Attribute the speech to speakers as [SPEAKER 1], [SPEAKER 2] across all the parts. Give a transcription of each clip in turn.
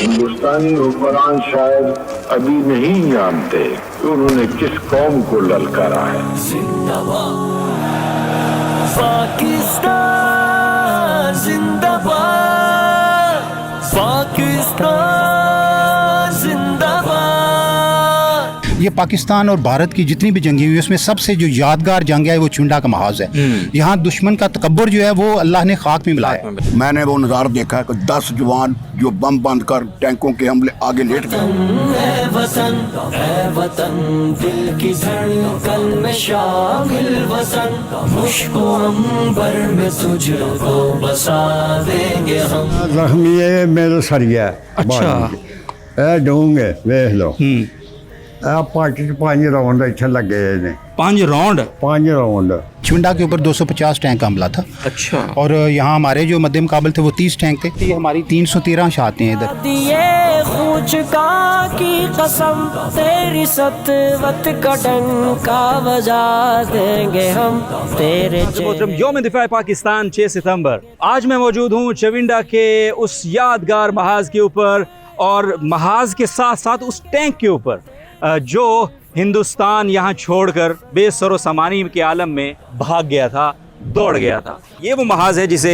[SPEAKER 1] हिंदुस्तानी हुक्मरान शायद अभी नहीं जानते कि उन्होंने किस कौम को ललकारा है।
[SPEAKER 2] जिंदाबाद पाकिस्तान, जिंदाबाद पाकिस्तान, जिंदाबाद।
[SPEAKER 3] ये पाकिस्तान और भारत की जितनी भी जंगें हुई उसमें सबसे जो यादगार जंग है वो चुंडा का महाज है। यहाँ दुश्मन का तकब्बुर जो है वो अल्लाह ने खाक में मिलाया।
[SPEAKER 4] मैंने वो नज़ारा देखा है कि 10 जवान जो बम बंद कर टैंकों के हमले आगे लेट गए।
[SPEAKER 2] वतन दिल की धड़कन में शामिल वतन, मुश्को अंबर में तुझको बसा देंगे हम।
[SPEAKER 5] ਜ਼ਖਮੀ ਇਹ ਮੇਰੇ ਸਰੀਆ।
[SPEAKER 6] ਅੱਛਾ।
[SPEAKER 5] ਇਹ ਡੂੰਘੇ ਵੇਖ ਲਓ। ਇਹ ਪੱਟ 'ਚ 5 ਰਾਉਂਡ ਇੱਥੇ ਲੱਗੇ ਨੇ।
[SPEAKER 6] 5 राउंड।
[SPEAKER 5] 5 ਰਾਉਂਡ।
[SPEAKER 3] चुंडा के ऊपर 250 टैंक का हमला था।
[SPEAKER 6] अच्छा।
[SPEAKER 3] और यहाँ हमारे जो मध्य मुकाबल थे वो 30 टैंक थे। ये हमारी 313 शहादतें हैं इधर।
[SPEAKER 2] दिए खूंचका की कसम, तेरी सतवत का डंका बजा देंगे हम तेरे
[SPEAKER 6] मोहतरम यौम दिफा पाकिस्तान 6 सितंबर। आज मैं मौजूद हूँ चविंडा के उस यादगार महाज के ऊपर और महाज के साथ साथ उस टैंक के ऊपर जो हिंदुस्तान यहाँ छोड़कर बेसरो सामानी के आलम में भाग गया था, दौड़ गया था। ये वो महाज है जिसे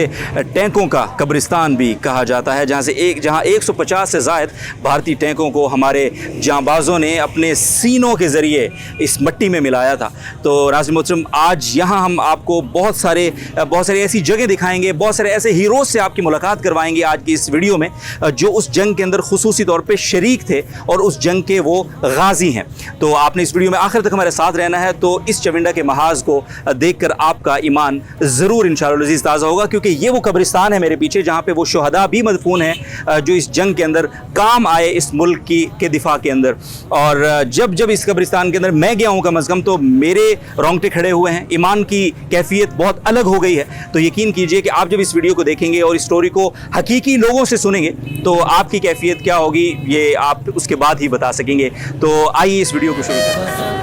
[SPEAKER 6] टैंकों का कब्रिस्तान भी कहा जाता है, जहाँ 150 से ज़ायद भारतीय टैंकों को हमारे जांबाजों ने अपने सीनों के ज़रिए इस मट्टी में मिलाया था। तो नाज़रीन मोहतरम, आज यहाँ हम आपको बहुत सारे ऐसी जगह दिखाएंगे, बहुत सारे ऐसे हीरोज़ से आपकी मुलाकात करवाएंगे आज की इस वीडियो में, जो उस जंग के अंदर खुसूसी तौर पर शरीक थे और उस जंग के वो गाजी हैं। तो आपने इस वीडियो में आखिर तक हमारे साथ रहना है। तो इस चविंडा के महाज को देख कर आपका ईमान ज़रूर इंशाअल्लाह अज़ीज़ ताज़ा होगा, क्योंकि ये वो कब्रिस्तान है मेरे पीछे जहाँ पे वो शुहदा भी मदफून हैं जो इस जंग के अंदर काम आए, इस मुल्क के दिफा के अंदर। और जब इस कब्रिस्तान के अंदर मैं गया हूँ कम अज़ कम, तो मेरे रोंगटे खड़े हुए हैं, ईमान की कैफियत बहुत अलग हो गई है। तो यकीन कीजिए कि आप जब इस वीडियो को देखेंगे और इस स्टोरी को हकीकी लोगों से सुनेंगे तो आपकी कैफियत क्या होगी ये आप उसके बाद ही बता सकेंगे। तो आइए इस वीडियो को शुरू करें।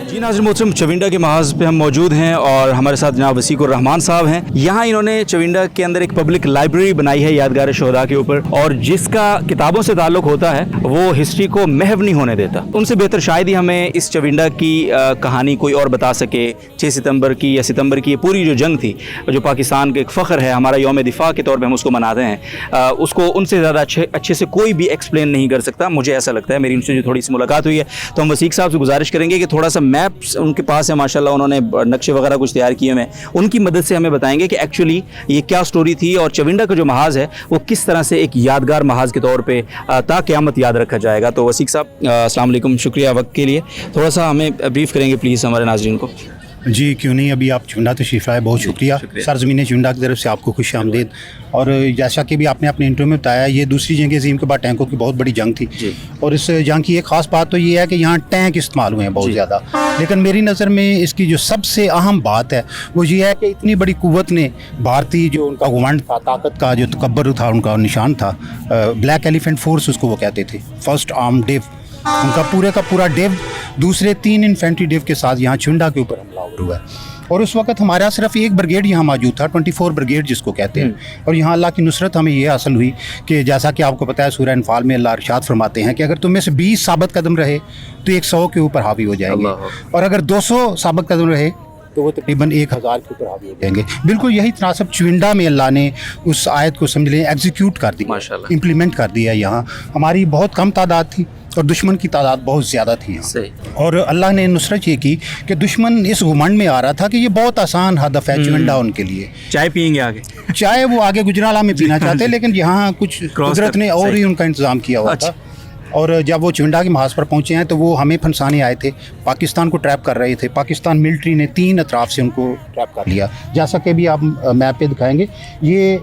[SPEAKER 6] जी नाज़रीन मोहतरम, चविंडा के महाज पे हम मौजूद हैं और हमारे साथ जनाब वसीकुर रहमान साहब हैं। यहाँ इन्होंने चविंडा के अंदर एक पब्लिक लाइब्रेरी बनाई है यादगार शोहदा के ऊपर, और जिसका किताबों से ताल्लुक़ होता है वो हिस्ट्री को महव नहीं होने देता। उनसे बेहतर शायद ही हमें इस चविंडा की कहानी कोई और बता सके। 6 सितंबर की या सितंबर की ये पूरी जो जंग थी, जो पाकिस्तान का एक फ़ख्र है, हमारा यौम दिफा के तौर पर हम उसको मनाते हैं, उसको उनसे ज़्यादा अच्छे से कोई भी एक्सप्लेन नहीं कर सकता, मुझे ऐसा लगता है। मेरी उनसे जो थोड़ी सी मुलाकात हुई है, तो हम वसीक साहब से गुजारिश करेंगे कि थोड़ा सा मैप्स उनके पास है माशाल्लाह, उन्होंने नक्शे वगैरह कुछ तैयार किए हुए हैं, उनकी मदद से हमें बताएंगे कि एक्चुअली ये क्या स्टोरी थी और चविंडा का जो महाज है वो किस तरह से एक यादगार महाज के तौर पे ता क़यामत याद रखा जाएगा। तो वसीक साहब अस्सलाम वालेकुम, शुक्रिया वक्त के लिए। थोड़ा सा हमें ब्रीफ करेंगे प्लीज़ हमारे नाज़रीन को।
[SPEAKER 3] जी क्यों नहीं, अभी आप चुंडा तशरीफ़ आए, बहुत शुक्रिया। सरज़मीन चुंडा की तरफ से आपको खुश आमदीद। और जैसा कि भी आपने अपने इंटरव्यू में बताया, ये दूसरी जंग अज़ीम के बाद टैंकों की बहुत बड़ी जंग थी। और इस जंग की एक ख़ास बात तो ये है कि यहाँ टैंक इस्तेमाल हुए हैं बहुत ज़्यादा। लेकिन मेरी नज़र में इसकी जो सबसे अहम बात है वो ये है कि इतनी बड़ी कुव्वत ने भारतीय जो उनका घमंड था, ताकत का जो तकब्बर था, उनका निशान था, ब्लैक एलिफेंट फोर्स उसको वो कहते थे, फर्स्ट आर्म डेव, उनका पूरे का पूरा डेव दूसरे 3 इन्फेंट्री डेव के साथ यहाँ चुंडा के ऊपर हमला हुआ है। और उस वक्त हमारा सिर्फ एक ब्रिगेड यहाँ मौजूद था, 24 ब्रिगेड जिसको कहते हैं। और यहाँ अल्लाह की नुसरत हमें ये हासिल हुई कि जैसा कि आपको पता है सूरह अनफाल में अल्लाह इरशाद फरमाते हैं कि अगर तुम में से 20 साबित कदम रहे तो 100 के ऊपर हावी हो जाएंगे, और अगर 200 साबित कदम रहे तो वो तकरीबन 1000 के ऊपर हावी हो जाएंगे। बिल्कुल यही तनासब चुविंडा में अल्लाह ने उस आयत को समझ लें एग्जीक्यूट कर दिया, इम्प्लीमेंट कर दिया। यहाँ हमारी बहुत कम तादाद थी और दुश्मन की तादाद बहुत ज़्यादा थी यहाँ। और अल्लाह ने नुसरत ये की कि दुश्मन इस घुमंड में आ रहा था कि ये बहुत आसान हदफ है चुविंडा उनके लिए।
[SPEAKER 6] चाय पियेंगे आगे,
[SPEAKER 3] चाय वो आगे गुजराला में पीना चाहते, लेकिन यहाँ कुछ कुदरत ने और ही उनका इंतज़ाम किया हुआ था। और जब वो चुविंडा के महाज पर पहुँचे हैं तो वो हमें फंसाने आए थे, पाकिस्तान को ट्रैप कर रहे थे। पाकिस्तान मिलिट्री ने 3 अतराफ से उनको ट्रैप कर लिया, जैसा कि भी आप मैप पे दिखाएंगे। ये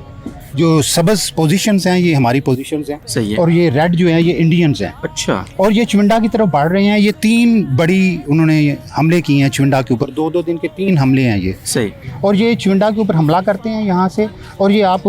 [SPEAKER 3] जो सबस पोजीशंस हैं ये हमारी पोजीशंस हैं,
[SPEAKER 6] सही है।
[SPEAKER 3] और ये रेड जो है ये इंडियंस हैं।
[SPEAKER 6] अच्छा।
[SPEAKER 3] और ये चुविंडा की तरफ बढ़ रहे हैं। ये 3 बड़ी उन्होंने हमले किए हैं चुविंडा के ऊपर, 2-2 दिन के 3 हमले हैं ये,
[SPEAKER 6] सही।
[SPEAKER 3] और ये चुविंडा के ऊपर हमला करते हैं यहाँ से। और ये आप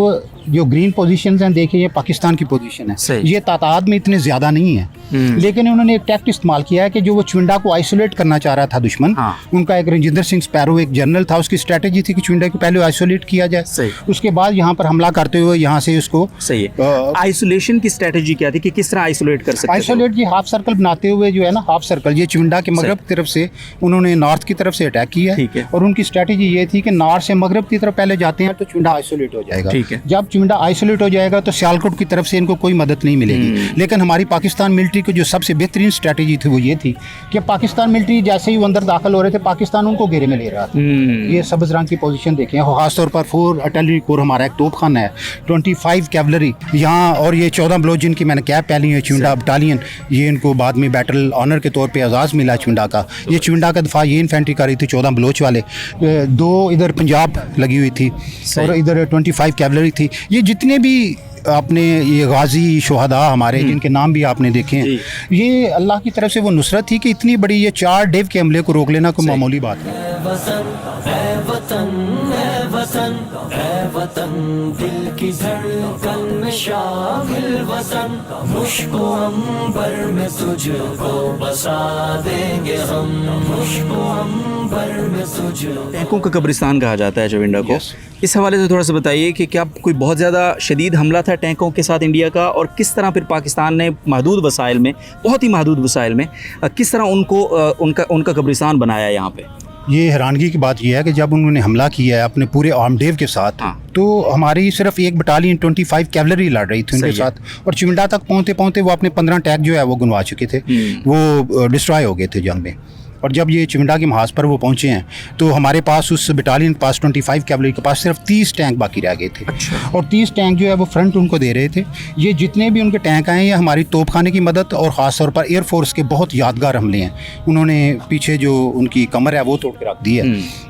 [SPEAKER 3] जो ग्रीन पोजीशंस हैं देखिए ये पाकिस्तान की पोजीशन है,
[SPEAKER 6] सही।
[SPEAKER 3] ये तादाद में इतने ज़्यादा नहीं है, लेकिन उन्होंने एक टैक्ट इस्तेमाल किया है कि जो वो चुंडा को आइसोलेट करना चाह रहा था दुश्मन,
[SPEAKER 6] हाँ।
[SPEAKER 3] उनका एक रंजिंदर सिंह स्पैरो एक जनरल था, उसकी स्ट्रेटेजी थी कि चुंडा को पहले आइसोलेट किया जाए,
[SPEAKER 6] सही।
[SPEAKER 3] उसके बाद यहाँ पर हमला करते हुए यहाँ से उसको
[SPEAKER 6] सही है। आइसोलेशन की स्ट्रेटजी क्या थी कि किस तरह आइसोलेट कर सकते थे?
[SPEAKER 3] आइसोलेट ये हाफ सर्कल बनाते हुए जो है ना, हाफ सर्कल ये चुंडा के मगरब की तरफ से उन्होंने नॉर्थ की तरफ से अटैक किया
[SPEAKER 6] ठीक है।
[SPEAKER 3] और उनकी स्ट्रेटेजी ये थी कि नॉर्थ से मगरब की तरफ पहले जाते हैं तो चुंडा आइसोलेट हो जाएगा,
[SPEAKER 6] ठीक है।
[SPEAKER 3] जब चुंडा आइसोलेट हो जाएगा तो सियालकोट की तरफ से इनको कोई मदद नहीं मिलेगी। लेकिन हमारी पाकिस्तान मिलिट्री की जो सबसे बेहतरीन स्ट्रेटेजी थी वो ये थी कि पाकिस्तान मिलिट्री जैसे ही वो अंदर दाखिल हो रहे थे, पाकिस्तान उनको घेरे में ले रहा था। ये सब्ज रंग की पोजीशन देखें, खासतौर पर 4 आर्टिलरी कोर हमारा एक तोपखाना है, 25 कैवलरी यहाँ, और ये 14 बलोच जिनकी मैंने कैप पहनी है, चुंडा बटालियन, ये इनको बाद में बैटल ऑनर के तौर पे एजाज़ मिला चुंडा का। ये चुंडा का दफा ये इन्फेंट्री कर रही थी 14 बलोच वाले, 2 इधर पंजाब लगी हुई थी और इधर 25 कैवलरी थी। ये जितने भी अपने ये गाजी शोहदा हमारे जिनके नाम भी आपने देखे हैं, ये अल्लाह की तरफ से वो नुसरत थी कि इतनी बड़ी ये 4 डेव के हमले को रोक लेना कोई मामूली बात नहीं।
[SPEAKER 2] वतन दिल की धड़कन में शामिल वतन, मुश्को अंबर में तुझको बसा देंगे हम, मुश्को अंबर में तुझको।
[SPEAKER 6] टैंकों का कब्रिस्तान कहा जाता है चविंडा को।
[SPEAKER 3] Yes.
[SPEAKER 6] इस हवाले से थोड़ा सा बताइए कि क्या कोई बहुत ज़्यादा शदीद हमला था टैंकों के साथ इंडिया का, और किस तरह फिर पाकिस्तान ने महदूद वसाइल में, बहुत ही महदूद वसाइल में, किस तरह उनको उनका कब्रिस्तान बनाया यहाँ पे?
[SPEAKER 3] ये हैरानगी की बात यह है कि जब उन्होंने हमला किया है अपने पूरे आर्मडेव के साथ,
[SPEAKER 6] हाँ।
[SPEAKER 3] तो हमारी सिर्फ एक बटालियन 25 कैवलरी लड़ रही थी उनके
[SPEAKER 6] सही है।
[SPEAKER 3] साथ, और चुंडा तक पहुँचते पहुँचते वो अपने 15 टैंक जो है वो गुनवा चुके थे, वो डिस्ट्रॉय हो गए थे जंग में। और जब ये चिमटा के महाज पर वो पहुंचे हैं तो हमारे पास उस बटालियन के पास 25 कैवलरी के पास सिर्फ 30 टैंक बाकी रह गए थे।
[SPEAKER 6] अच्छा।
[SPEAKER 3] और 30 टैंक जो है वो फ्रंट उनको दे रहे थे। ये जितने भी उनके टैंक आए हैं ये हमारी तोपखाने की मदद और ख़ास तौर पर एयरफोर्स के बहुत यादगार हमले हैं। उन्होंने पीछे जो उनकी कमर है वो तोड़ के रख दी है।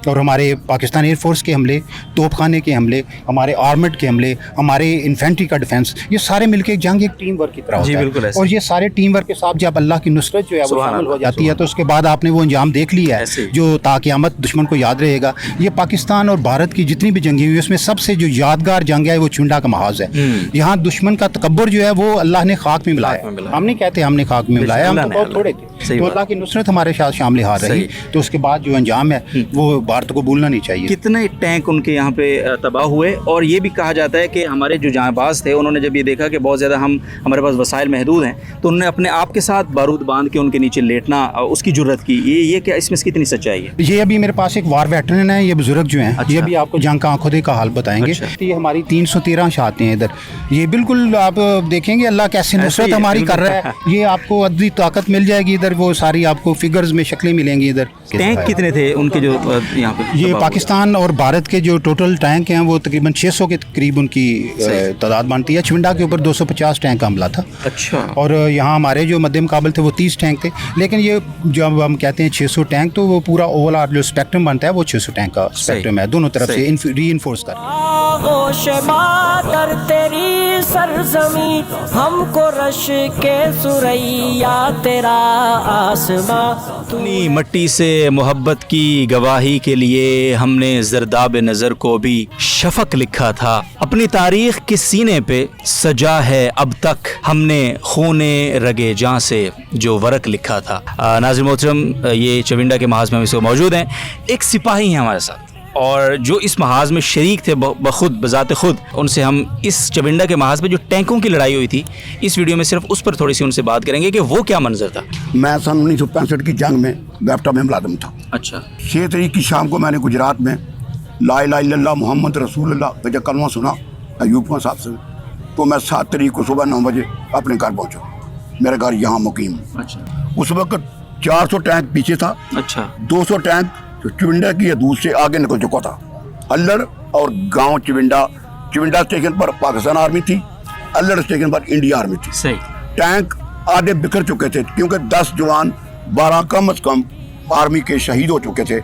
[SPEAKER 3] और हमारे पाकिस्तान एयरफोर्स के हमले, तोपखाने के हमले, हमारे आर्मड के हमले, हमारे इन्फेंट्री का डिफेंस, ये सारे मिलकर जंग एक टीम वर्क की तरह
[SPEAKER 6] जी,
[SPEAKER 3] होता
[SPEAKER 6] बिल्कुल
[SPEAKER 3] है।
[SPEAKER 6] ऐसे।
[SPEAKER 3] और ये सारे टीम वर्क के साथ जब अल्लाह की नुसरत जो है वो
[SPEAKER 6] सुभान
[SPEAKER 3] शामिल हो
[SPEAKER 6] अल्लाह,
[SPEAKER 3] जाती है तो उसके बाद आपने वो अंजाम देख लिया
[SPEAKER 6] ऐसे
[SPEAKER 3] है
[SPEAKER 6] ही।
[SPEAKER 3] जो ताक़यामत दुश्मन को याद रहेगा। ये पाकिस्तान और भारत की जितनी भी जंगें हुई उसमें सबसे जो यादगार जंग है वो चुंडा का महाज है। यहाँ दुश्मन का तकब्बुर जो है वो अल्लाह ने खाक में मिलाया। हम नहीं कहते हमने खाक में मिलाया, हम तो बहुत थोड़े थे। तो अल्लाह की नुसरत हमारे साथ शामिल हार रही, तो उसके बाद जो अंजाम है वो भारत को भूलना नहीं चाहिए।
[SPEAKER 6] कितने टैंक उनके यहाँ पे तबाह हुए, और ये भी कहा जाता है कि हमारे जो जांबाज थे उन्होंने जब ये देखा कि बहुत ज़्यादा हमारे पास वसाइल महदूद हैं तो उन्होंने अपने आप के साथ बारूद बांध के उनके नीचे लेटना उसकी जुर्रत की। ये क्या इसमें कितनी सच्चाई है?
[SPEAKER 3] ये अभी मेरे पास एक वार वेटरन है, ये बुजुर्ग जो हैं, ये भी आपको जंग का आंखों देखा हाल बताएंगे।
[SPEAKER 6] अच्छा।
[SPEAKER 3] ये हमारी 313 शातें हैं इधर। ये बिल्कुल आप देखेंगे अल्लाह कैसे नुसरत हमारी कर रहा है। ये आपको अददी ताकत मिल जाएगी इधर, वो सारी आपको फिगर्स में शक्लें मिलेंगी इधर।
[SPEAKER 6] टैंक कितने थे उनके जो यहाँ पे?
[SPEAKER 3] ये पाकिस्तान और भारत के जो टोटल टैंक हैं वो तकरीबन 600 के करीब उनकी तादाद बनती है। चिमटा के ऊपर 250 टैंक का हमला था।
[SPEAKER 6] अच्छा।
[SPEAKER 3] और यहाँ हमारे जो मध्य मुकाबल थे वो 30 टैंक थे। लेकिन ये जब हम कहते हैं 600 टैंक तो वो पूरा ओवरऑल जो स्पेक्ट्रम बनता है वो 600 टैंक का स्पेक्ट्रम है, दोनों तरफ से रीइंफोर्स कर।
[SPEAKER 2] आगोश मातर तेरी सरजमी, हमको रश के सुरैया तेरा आसमां।
[SPEAKER 6] अपनी मट्टी से मोहब्बत की गवाही के लिए हमने ज़रदाब नज़र को भी शफक लिखा था। अपनी तारीख के सीने पे सजा है अब तक हमने खूने रगे जां से जो वरक लिखा था। नाज़रीन मोहतरम, ये चविंडा के महाज में हम इसको मौजूद हैं। एक सिपाही हैं हमारे साथ और जो इस महाज में शरीक थे बखुद बजाते खुद। उनसे हम इस चविंडा के महाज पे जो टैंकों की लड़ाई हुई थी इस वीडियो में सिर्फ उस पर थोड़ी सी उनसे बात करेंगे कि वो क्या मंजर था।
[SPEAKER 4] मैं सन 1965 की जंग में बैफ्टा में मुलाजिम था।
[SPEAKER 6] अच्छा।
[SPEAKER 4] 6 तारीख की शाम को मैंने गुजरात में ला इलाहा इल्लल्लाह मुहम्मद रसूलुल्लाह का जब कलमा सुना अयूब खान साहब से, तो मैं 7 तारीख को सुबह 9 बजे अपने घर पहुँचा। मेरा घर यहाँ मुकीम।
[SPEAKER 6] अच्छा।
[SPEAKER 4] उस वक्त 400 टैंक पीछे था।
[SPEAKER 6] अच्छा।
[SPEAKER 4] 200 टैंक चिविंडा की हदूद से आगे निकल चुका था। अल्लड़ और गांव चिविंडा स्टेशन पर पाकिस्तान आर्मी थी, अल्लड़ स्टेशन पर इंडिया आर्मी थी।
[SPEAKER 6] सही।
[SPEAKER 4] टैंक आधे बिखर चुके थे क्योंकि 10 जवान 12 कम अज कम आर्मी के शहीद हो चुके थे।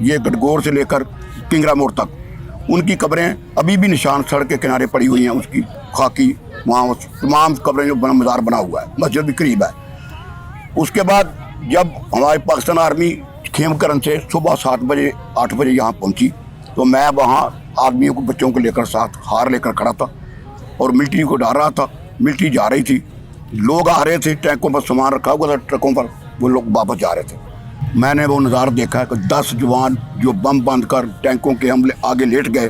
[SPEAKER 4] ये गडगोर से लेकर किंगरा मोड़ तक उनकी कब्रें अभी भी निशान सड़क के किनारे पड़ी हुई हैं। उसकी खाकी वहाँ तमाम कब्रें जो मज़ार बना हुआ है, मस्जिद भी करीब है। उसके बाद जब हमारी पाकिस्तान आर्मी खेमकरन से सुबह 7 बजे 8 बजे यहाँ पहुँची तो मैं वहाँ आदमियों को बच्चों को लेकर साथ हार लेकर खड़ा था। और मिलिट्री को डर रहा था। मिलिट्री जा रही थी, लोग आ रहे थे, टैंकों पर सामान रखा हुआ था, ट्रकों पर वो लोग वापस जा रहे थे। मैंने वो नज़ारा देखा कि 10 जवान जो बम बंद कर टैंकों के हमले आगे लेट गए।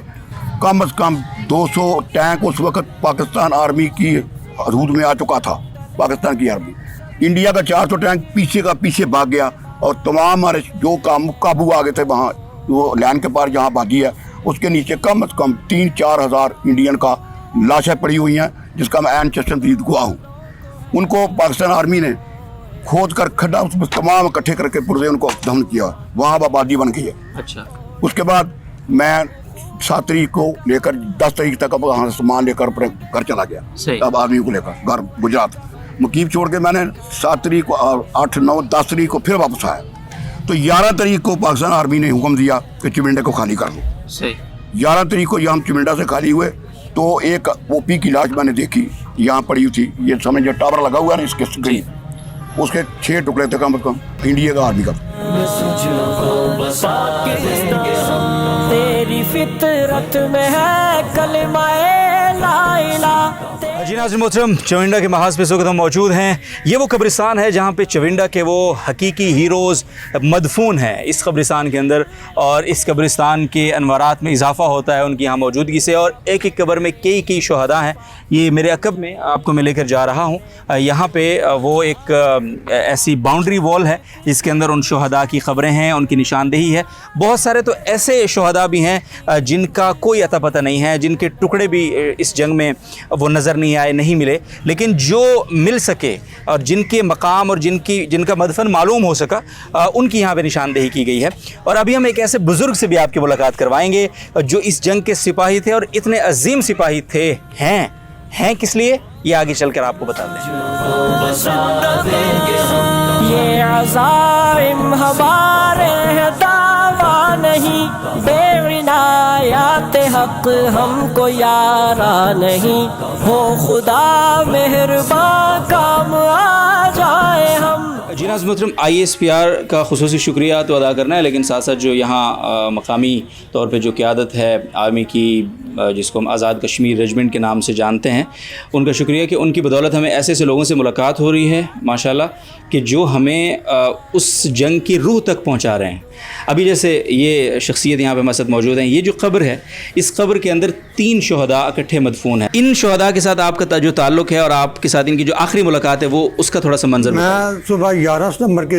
[SPEAKER 4] कम से कम 200 टैंक उस वक्त पाकिस्तान आर्मी की हदूद में आ चुका था। पाकिस्तान की आर्मी, इंडिया का 400 टैंक पीछे का पीछे भाग गया और तमाम हमारे जो काबू आ गए थे वहाँ वो लैन के पार जहाँ बागी है उसके नीचे कम से कम 3-4 हज़ार इंडियन का लाशें पड़ी हुई हैं, जिसका मैं ऐन चश्मदीद गवाह हूँ। उनको पाकिस्तान आर्मी ने खोद कर खड्डा उसमें तमाम इकट्ठे करके पुरजे उनको दफन किया, वहाँ आबादी बन गई है।
[SPEAKER 6] अच्छा,
[SPEAKER 4] उसके बाद मैं 7 तारीख को लेकर 10 तारीख तक अब वहाँ सामान लेकर अपने घर चला गया। अब आर्मी को लेकर घर गुजरात मुकीम छोड़ के मैंने 7 तारीख को 8, 9, 10 तारीख को फिर वापस आया। तो 11 तारीख को पाकिस्तान आर्मी ने हुक्म दिया कि चिमिंडा को खाली कर दो।
[SPEAKER 6] सही।
[SPEAKER 4] 11 तारीख को यहाँ चिमिंडा से खाली हुए तो एक ओपी की लाश मैंने देखी यहाँ पड़ी हुई थी, ये समझ जो टावर लगा हुआ है ना इसके करीब, उसके 6 टुकड़े थे कम से कम इंडिया का आर्मी का।
[SPEAKER 2] तेरी फितरत में है कलमाए ला इलाहा।
[SPEAKER 6] जी नाज़रीन मोहतरम, चविंडा के महाज पे इस वक्त हम मौजूद हैं। ये वो कब्रिस्तान है जहाँ पे चविंडा के वो हकीकी हीरोज़ मदफून हैं इस कब्रिस्तान के अंदर, और इस कब्रिस्तान के अनवारात में इजाफा होता है उनकी यहाँ मौजूदगी से। और एक एक कब्र में कई शहदा हैं। ये मेरे अकब में आपको मैं लेकर जा रहा हूँ। यहाँ पे वो एक ऐसी बाउंड्री वॉल है जिसके अंदर उन शहदा की ख़बरें हैं, उनकी निशानदेही है। बहुत सारे तो ऐसे शहदा भी हैं जिनका कोई अता पता नहीं है, जिनके टुकड़े भी इस जंग में वो नज़र नहीं आए, नहीं मिले, लेकिन जो मिल सके और जिनके मकाम और जिनका मदफन मालूम हो सका उनकी यहाँ पे निशानदेही की गई है। और अभी हम एक ऐसे बुज़ुर्ग से भी आपकी मुलाकात करवाएंगे जो इस जंग के सिपाही थे और इतने अजीम सिपाही थे। हैं किस लिए, ये आगे चलकर आपको बता दें।
[SPEAKER 2] ये अज़ाइम हमारे हैं, दावा नहीं, बेविनायात हक हमको यारा नहीं, हो खुदा मेहरबान काम आ जाए हम।
[SPEAKER 6] जी नाज़रीन मोहतरम, ISPR का खुसूसी शुक्रिया तो अदा करना है, लेकिन साथ साथ जो यहाँ मकामी तौर पे जो क़यादत है आर्मी की, जिसको हम आज़ाद कश्मीर रेजिमेंट के नाम से जानते हैं, उनका शुक्रिया कि उनकी बदौलत हमें ऐसे ऐसे लोगों से मुलाकात हो रही है माशाल्लाह कि जो हमें उस जंग की रूह तक पहुँचा रहे हैं। अभी जैसे ये शख्सियत यहाँ पे हमारे साथ मौजूद हैं। ये जो कब्र है, इस कब्र के अंदर 3 शहदा इकट्ठे मदफून हैं। इन शहदा के साथ आपका जो ताल्लुक़ है और आपके साथ इनकी जो आखिरी मुलाकात है वो उसका थोड़ा सा मंजर।
[SPEAKER 5] मैं सुबह 11 सितंबर के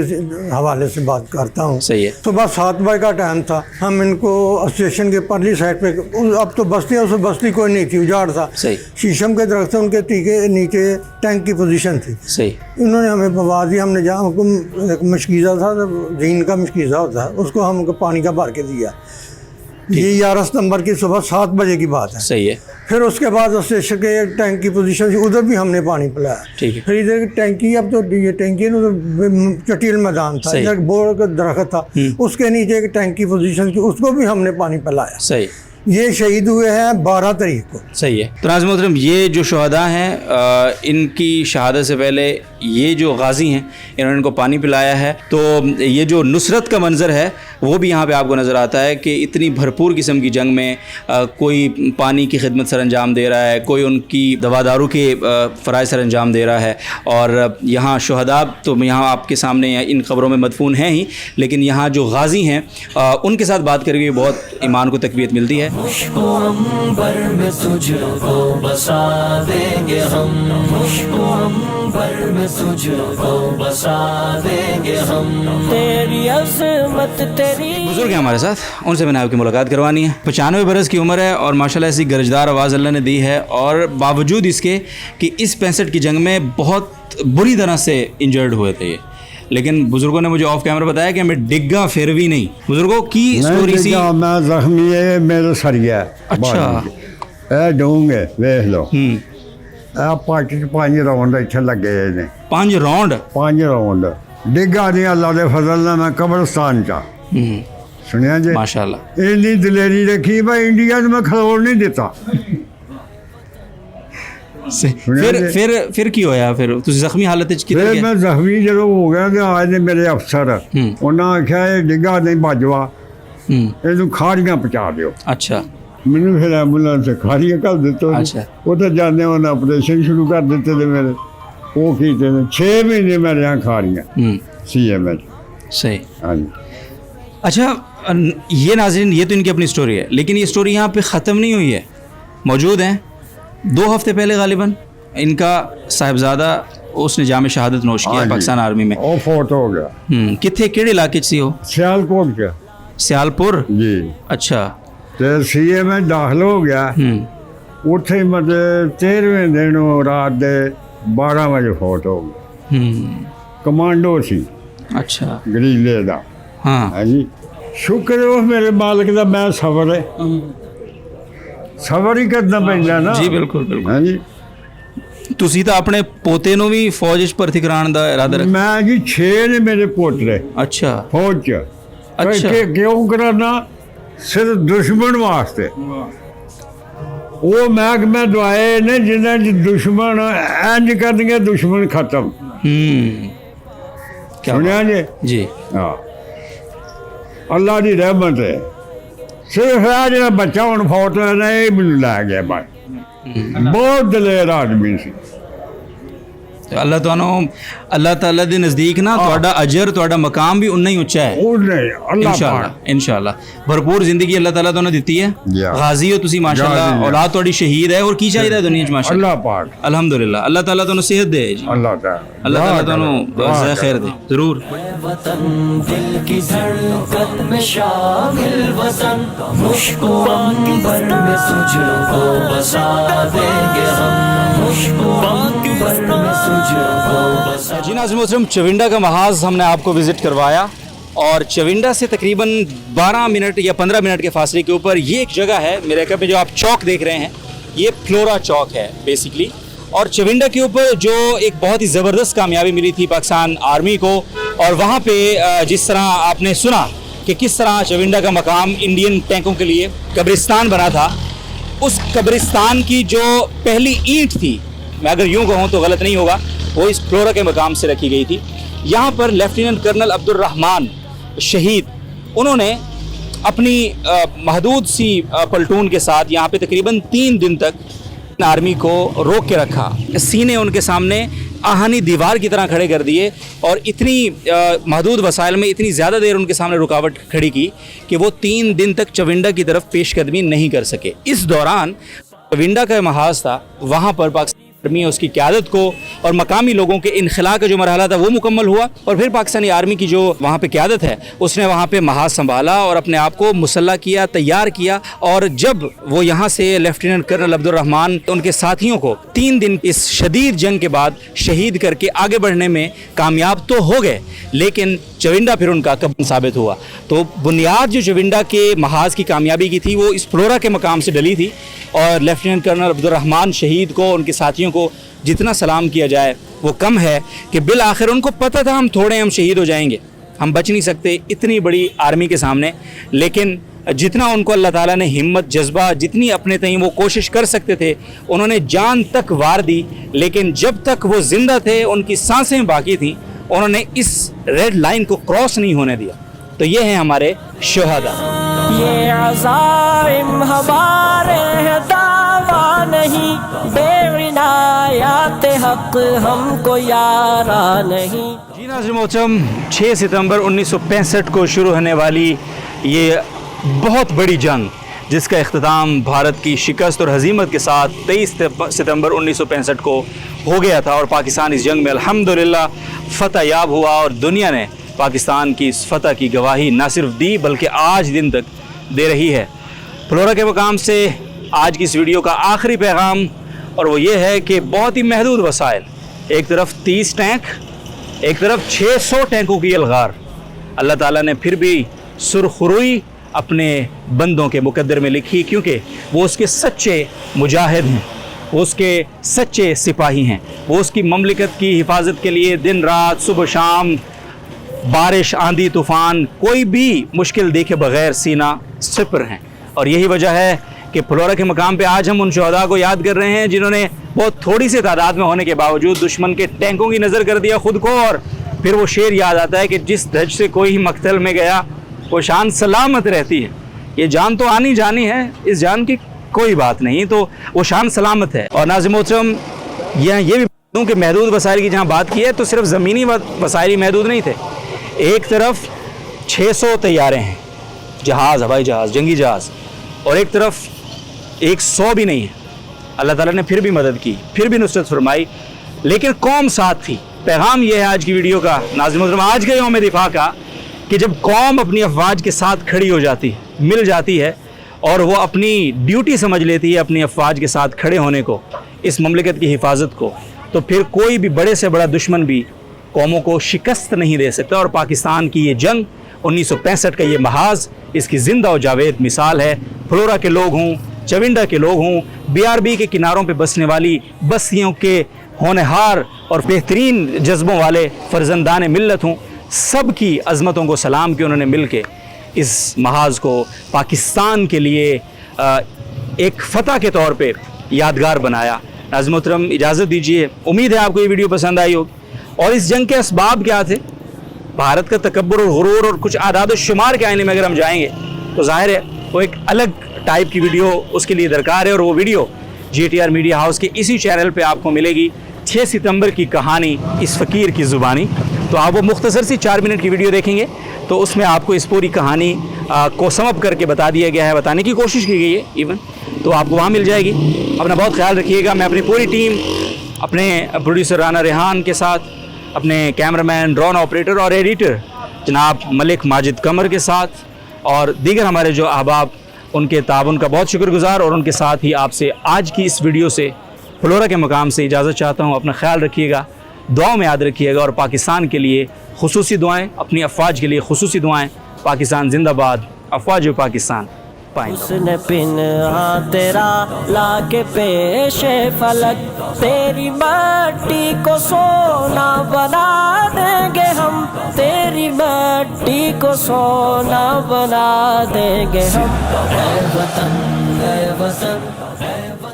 [SPEAKER 5] हवाले से बात करता हूँ।
[SPEAKER 6] सही है।
[SPEAKER 5] सुबह 7 बजे का टाइम था। हम इनको स्टेशन के परली साइड पे, अब तो बस्ती है, उसमें बस्ती कोई नहीं थी, उजाड़ था।
[SPEAKER 6] सही।
[SPEAKER 5] शीशम के दरख्त उनके टीके नीचे टैंक की पोजीशन थी।
[SPEAKER 6] सही।
[SPEAKER 5] इन्होंने हमें बवा दिया। हमने जहाँ एक मशकीज़ा था, जीन का मशकीज़ा होता है, उसको हमको पानी का भर के दिया। ये 11 सितंबर की सुबह 7 बजे की बात है।
[SPEAKER 6] सही है।
[SPEAKER 5] फिर उसके बाद स्टेशन के एक टैंक की पोजीशन थी, उधर भी हमने पानी पिलाया।
[SPEAKER 6] ठीक है।
[SPEAKER 5] फिर इधर टैंकी, अब तो ये टैंकी है, उधर चटील मैदान था, इधर बोर का दरख्त था, उसके नीचे एक टैंक की पोजीशन थी, उसको भी हमने पानी पिलाया।
[SPEAKER 6] सही।
[SPEAKER 5] ये शहीद हुए हैं 12 तारीख को।
[SPEAKER 6] सही है। तो नाज़रीन मोहतरम, ये जो शहदा हैं इनकी शहादत से पहले ये जो गाजी हैं इन्होंने इनको पानी पिलाया है। तो ये जो नुसरत का मंज़र है वो भी यहाँ पे आपको नज़र आता है कि इतनी भरपूर किस्म की जंग में कोई पानी की खिदमत सर अंजाम दे रहा है, कोई उनकी दवा दारू के फ़राइज़ सर अंजाम दे रहा है। और यहाँ शहदा तो यहाँ आपके सामने इन ख़बरों में मदफून हैं ही, लेकिन यहाँ जो गाजी हैं उनके साथ बात करके बहुत ईमान को तक़वियत मिलती है।
[SPEAKER 2] मुश्को अंबर में तुझको बसा देंगे हम, मुश्को अंबर में तुझको बसा देंगे हम, तेरी अज़मत तेरी।
[SPEAKER 6] बुजुर्ग हैं हमारे साथ, उनसे मैंने आपकी मुलाकात करवानी है। 95 बरस की उम्र है और माशाल्लाह ऐसी गरजदार आवाज़ अल्लाह ने दी है, और बावजूद इसके कि इस 65 की जंग में बहुत बुरी तरह से इंजर्ड हुए थे ये, लेकिन बुजुर्गों ने मुझे ऑफ कैमरा बताया कि हमें डिग्गा फिर भी नहीं। बुजुर्गों की स्टोरी सी।
[SPEAKER 5] मैं जख्मी है, मेरे सरिया।
[SPEAKER 6] अच्छा।
[SPEAKER 5] ए डूंगे वेख लो। पार्टी 5 राउंड इतने लगे ने।
[SPEAKER 6] 5 राउंड?
[SPEAKER 5] 5 राउंड डिग्गा नहीं, अल्लाह के फजल ने मैं कब्रिस्तान चा सुनिया जी
[SPEAKER 6] माशाल्लाह।
[SPEAKER 5] इन्नी दिलेरी रखी भाई, इंडिया में मैं खलोड़ नहीं देता।
[SPEAKER 6] फिर की होया? फिर तुम जख्मी हालत
[SPEAKER 5] फिर मैं जख्मी जो हो गया तो आज ने मेरे अफसर उन्हें आख्या ये डिग्गा नहीं बजवा, इनू खाड़ियाँ पहुँचा दो।
[SPEAKER 6] अच्छा।
[SPEAKER 7] ਮੈਨੂੰ ਫਿਰ ਐਂਬੂਲੈਂਸ ਖਾਰੀਆਂ ਕਰ ਦਿੱਤਾ
[SPEAKER 6] ਅੱਛਾ।
[SPEAKER 7] ਉੱਥੇ ਜਾਂਦੇ ਉਹਨਾਂ ਆਪਰੇਸ਼ਨ ਸ਼ੁਰੂ ਕਰ ਦਿੱਤੇ ਤੇ ਮੇਰੇ ਉਹ ਕੀਤੇ ਨੇ 6 ਮਹੀਨੇ ਮੈਂ ਰਿਹਾ ਖਾਰੀਆਂ CMH।
[SPEAKER 6] सही।
[SPEAKER 7] ਹਾਂਜੀ
[SPEAKER 6] अच्छा ये नाज़रीन ये तो इनकी अपनी स्टोरी है, लेकिन ये स्टोरी यहाँ पे ख़त्म नहीं हुई है। मौजूद हैं 2 हफ्ते पहले गालिबन इनका साहिबजादा उसने जाम शहादत नोश किया पाकिस्तान आर्मी में।
[SPEAKER 7] ਉਹ ਫੋਟ ਹੋ ਗਿਆ
[SPEAKER 6] कितने केड़े इलाके च सी हो?
[SPEAKER 7] ਸਿਆਲਕੋਟ ਚ
[SPEAKER 6] सियालपुर।
[SPEAKER 7] ਜੀ
[SPEAKER 6] अच्छा।
[SPEAKER 7] ਤੇ CMH ਦਾਖਲ ਹੋ ਗਿਆ ਉੱਥੇ ਹੀ ਮਤਲਬ 13ਵੇਂ ਦਿਨ ਉਹ ਰਾਤ ਦੇ 12 ਵਜੇ ਫੋਟ ਹੋ ਗਈ। ਕਮਾਂਡੋ ਸੀ
[SPEAKER 6] अच्छा।
[SPEAKER 7] ਗਰੀਲੇ ਦਾ।
[SPEAKER 6] हाँ
[SPEAKER 7] ਹਾਂਜੀ ਸ਼ੁਕਰ ਹੈ ਉਹ ਮੇਰੇ ਮਾਲਕ ਦਾ ਮੈਂ ਸਬਰ ਹੈ ਸਬਰ ਹੀ ਕਰਨਾ ਪੈਂਦਾ ਨਾ।
[SPEAKER 6] जी बिल्कुल बिल्कुल।
[SPEAKER 7] ਹਾਂਜੀ
[SPEAKER 6] ਤੁਸੀਂ ਤਾਂ ਆਪਣੇ ਪੋਤੇ ਨੂੰ ਵੀ ਫੌਜ 'ਚ ਭਰਤੀ ਕਰਾਉਣ ਦਾ ਇਰਾਦਾ ਰੱਖ।
[SPEAKER 7] ਮੈਂ ਜੀ 6 ਨੇ ਮੇਰੇ ਪੋਤਰੇ
[SPEAKER 6] ਅੱਛਾ
[SPEAKER 7] ਫੌਜ ਚ।
[SPEAKER 6] ਅੱਛਾ।
[SPEAKER 7] ਕਿਉਂ ਕਰਾਨਾ? ਸਿਰਫ ਦੁਸ਼ਮਣ ਵਾਸਤੇ। ਉਹ ਮੈਂ ਦਵਾਏ ਨੇ ਜਿਨ੍ਹਾਂ ਚ ਦੁਸ਼ਮਣ ਇੰਜ ਕਰਨਗੇ ਦੁਸ਼ਮਣ ਖਤਮ।
[SPEAKER 6] क्या
[SPEAKER 7] ਸੁਣਿਆ ਜੀ?
[SPEAKER 6] जी।
[SPEAKER 7] ਹਾਂ ਅੱਲਾ ਦੀ ਰਹਿਮਤ ਹੈ। ਸਿਰਫ ਇਹ ਜਿਹੜਾ ਬੱਚਾ ਹੁਣ ਫੌਤ ਹੋਇਆ ਨਾ ਇਹ ਮੈਨੂੰ ਲੈ ਗਿਆ ਬਾਈ। ਬਹੁਤ ਦਲੇਰ ਆਦਮੀ ਸੀ।
[SPEAKER 6] ਤੇ ਅੱਲਾਹ ਤਾਲਾ ਦੇ ਨਜ਼ਦੀਕ ਨਾ ਤੁਹਾਡਾ ਅਜਰ ਤੁਹਾਡਾ ਮਕਾਮ ਵੀ ਉਨਾ ਹੀ ਉੱਚਾ ਹੈ
[SPEAKER 7] ਉਹਨੇ ਅੱਲਾ ਪਾਕ
[SPEAKER 6] ਇਨਸ਼ਾਅੱਲਾ ਭਰਪੂਰ ਜ਼ਿੰਦਗੀ ਅੱਲਾਹ ਤਾਲਾ ਤੁਹਾਨੂੰ ਦਿੱਤੀ ਹੈ। ਗਾਜ਼ੀ ਹੋ ਤੁਸੀਂ ਮਾਸ਼ਾਅੱਲਾ, ਔਲਾਦ ਤੁਹਾਡੀ ਸ਼ਹੀਦ ਹੈ। ਔਰ ਕੀ ਚਾਹੀਦਾ ਦੁਨੀਆ 'ਚ ਮਾਸ਼ਾਅੱਲਾ?
[SPEAKER 7] ਅੱਲਾ ਪਾਕ
[SPEAKER 6] ਅਲਹਮਦੁਲਿਲਾ। ਅੱਲਾਹ ਤਾਲਾ ਤੁਹਾਨੂੰ ਸਿਹਤ ਦੇ ਜੀ।
[SPEAKER 7] ਅੱਲਾ ਤਾਲਾ
[SPEAKER 6] ਅੱਲਾਹ ਤਾਲਾ ਤੁਹਾਨੂੰ ਜਜ਼ਾ ਖੈਰ ਦੇ ਜ਼ਰੂਰ।
[SPEAKER 2] वतन दिल की धड़कन में शामिल वतन मुश्को अंबर में तुझको बसा देंगे हम मुश्को अंबर में तुझको बसा।
[SPEAKER 6] जी नाज़रीन मोहतरम, चविंडा का महाज हमने आपको विज़िट करवाया और चविंडा से तकरीबन 12 मिनट या 15 मिनट के फासले के ऊपर ये एक जगह है मेरे ख्याल में जो आप चौक देख रहे हैं ये फ्लोरा चौक है बेसिकली। और चविंडा के ऊपर जो एक बहुत ही ज़बरदस्त कामयाबी मिली थी पाकिस्तान आर्मी को, और वहाँ पे जिस तरह आपने सुना कि किस तरह चविंडा का मकाम इंडियन टैंकों के लिए कब्रिस्तान बना था, उस कब्रिस्तान की जो पहली ईंट थी, मैं अगर यूँ कहूँ तो गलत नहीं होगा, वो इस फ्लोरा के मकाम से रखी गई थी। यहाँ पर लेफ्टिनेंट कर्नल अब्दुर्रहमान शहीद, उन्होंने अपनी महदूद सी पलटून के साथ यहाँ पे तकरीबन 3 दिन तक आर्मी को रोक के रखा। सीने उनके सामने आहानी दीवार की तरह खड़े कर दिए और इतनी महदूद वसाइल में इतनी ज़्यादा देर उनके सामने रुकावट खड़ी की कि वो 3 दिन तक चविंडा की तरफ पेशकदमी नहीं कर सके। इस दौरान चविंडा का महाज था, वहाँ पर पाकिस्तान आर्मी उसकी क़यादत को और मकामी लोगों के इनखला का जो मरहला था वो मुकम्मल हुआ, और फिर पाकिस्तानी आर्मी की जो वहाँ पे क़यादत है उसने वहाँ पे महाज संभाला और अपने आप को मुसल्ला किया, तैयार किया। और जब वो यहाँ से लेफ्टिनेंट कर्नल अब्दुर्रहमान उनके साथियों को 3 दिन इस शदीद जंग के बाद शहीद करके आगे बढ़ने में कामयाब तो हो गए, लेकिन चविंडा फिर उनका कब्र साबित हुआ। तो बुनियाद जो चविंडा के महाज की कामयाबी की थी वो इस फ्लोरा के मकाम से डली थी, और लेफ्टिनेंट कर्नल अब्दुर्रहमान शहीद को, उनके साथियों को जितना सलाम किया जाए वो कम है कि बिल आखिर उनको पता था हम थोड़े हम शहीद हो जाएंगे, हम बच नहीं सकते इतनी बड़ी आर्मी के सामने, लेकिन जितना उनको अल्लाह ताला ने हिम्मत जज्बा जितनी अपने तय वो कोशिश कर सकते थे उन्होंने जान तक वार दी। लेकिन जब तक वो ज़िंदा थे, उनकी सांसें बाकी थीं, उन्होंने इस रेड लाइन को क्रॉस नहीं होने दिया। तो ये हैं हमारे शहादा।
[SPEAKER 2] ये अज़ाइम हमारे हैं, दावा नहीं, बेविनायात हक हमको यारा नहीं।
[SPEAKER 6] जी नाज़रीन मोहतरम, 6 सितंबर 1965 को शुरू होने वाली ये बहुत बड़ी जंग, जिसका इख्तिताम भारत की शिकस्त और हज़ीमत के साथ 23 सितंबर 1965 को हो गया था, और पाकिस्तान इस जंग में अल्हम्दुलिल्लाह फ़तह याब हुआ, और दुनिया ने पाकिस्तान की इस फ़तह की गवाही ना सिर्फ दी बल्कि आज दिन तक दे रही है। फ्लोरा के मकाम से आज की इस वीडियो का आखिरी पैगाम, और वो ये है कि बहुत ही महदूद वसाइल, एक तरफ 30 टैंक, एक तरफ 600 टैंकों की यलगार, अल्लाह ताला ने फिर भी सुरखरुई अपने बंदों के मुकद्दर में लिखी, क्योंकि वो उसके सच्चे मुजाहिद हैं, वो उसके सच्चे सिपाही हैं, वो उसकी ममलिकत की हिफाजत के लिए दिन रात सुबह शाम बारिश आंधी तूफ़ान कोई भी मुश्किल देखे बगैर सीना सिपर हैं। और यही वजह है कि फ्लोरा के मकाम पे आज हम उन शहदा को याद कर रहे हैं जिन्होंने बहुत थोड़ी सी तादाद में होने के बावजूद दुश्मन के टैंकों की नज़र कर दिया ख़ुद को। और फिर वो शेर याद आता है कि जिस धज से कोई मकतल में गया वो शान सलामत रहती है, یہ جان تو آنی جانی ہے, اس جان کی کوئی بات نہیں, تو وہ شان سلامت ہے. اور ناظرین محترم یہ بھی بتاؤں کہ محدود وسائل کی جہاں بات کی ہے تو صرف زمینی وسائل محدود نہیں تھے. ایک طرف 600 طیارے ہیں, جہاز, ہوائی جہاز, جنگی جہاز, اور ایک طرف 100 بھی نہیں ہے. اللہ تعالیٰ نے پھر بھی مدد کی, پھر بھی نصرت فرمائی, لیکن قوم ساتھ تھی. پیغام یہ ہے آج کی ویڈیو کا ناظرین محترم, آج کے یوم دفاع کا, کہ جب قوم اپنی افواج کے ساتھ کھڑی ہو جاتی ہے, مل جاتی ہے, اور وہ اپنی ڈیوٹی سمجھ لیتی ہے اپنی افواج کے ساتھ کھڑے ہونے کو, اس مملکت کی حفاظت کو, تو پھر کوئی بھی بڑے سے بڑا دشمن بھی قوموں کو شکست نہیں دے سکتا. اور پاکستان کی یہ جنگ 1965 کا یہ محاذ اس کی زندہ و جاوید مثال ہے. فلورا کے لوگ ہوں, چونڈا کے لوگ ہوں, BRB کے کناروں پہ بسنے والی بستیوں کے ہونہار اور بہترین جذبوں والے فرزندان ملت ہوں, سب کی عظمتوں کو سلام کہ انہوں نے مل کے اس محاذ کو پاکستان کے لیے ایک فتح کے طور پہ یادگار بنایا. ناظرین محترم اجازت دیجیے, امید ہے آپ کو یہ ویڈیو پسند آئی ہوگی. اور اس جنگ کے اسباب کیا تھے, بھارت کا تکبر اور غرور اور کچھ اعداد و شمار کے آئینے میں اگر ہم جائیں گے تو ظاہر ہے وہ ایک الگ ٹائپ کی ویڈیو اس کے لیے درکار ہے, اور وہ ویڈیو GTR میڈیا ہاؤس کے اسی چینل پہ آپ کو ملے گی. 6 ستمبر کی کہانی اس فقیر کی زبانی. تو آپ وہ مختصر سی 4 منٹ کی ویڈیو دیکھیں گے تو اس میں آپ کو اس پوری کہانی کو سم اپ کر کے بتا دیا گیا ہے, بتانے کی کوشش کی گئی ہے ایون, تو آپ کو وہاں مل جائے گی. اپنا بہت خیال رکھیے گا. میں اپنی پوری ٹیم, اپنے پروڈیوسر رانا ریحان کے ساتھ, اپنے کیمرہ مین, ڈرون آپریٹر اور ایڈیٹر جناب ملک ماجد قمر کے ساتھ, اور دیگر ہمارے جو احباب, ان کے تعاون کا بہت شکر گزار, اور ان کے ساتھ ہی آپ سے آج کی اس ویڈیو سے فلورا کے مقام سے اجازت چاہتا ہوں. اپنا خیال رکھیے گا, دعاؤں میں یاد رکھیے گا, اور پاکستان کے لیے خصوصی دعائیں, اپنی افواج کے لیے خصوصی دعائیں. پاکستان زندہ باد, افواج پاکستان پائیں.
[SPEAKER 2] اس نے پنہا تیرا لا کے پیش فلک, تیری مٹی کو سونا بنا دیں گے ہم, تیری مٹی کو سونا بنا دیں گے ہم. اے وطن, اے وطن, اے وطن.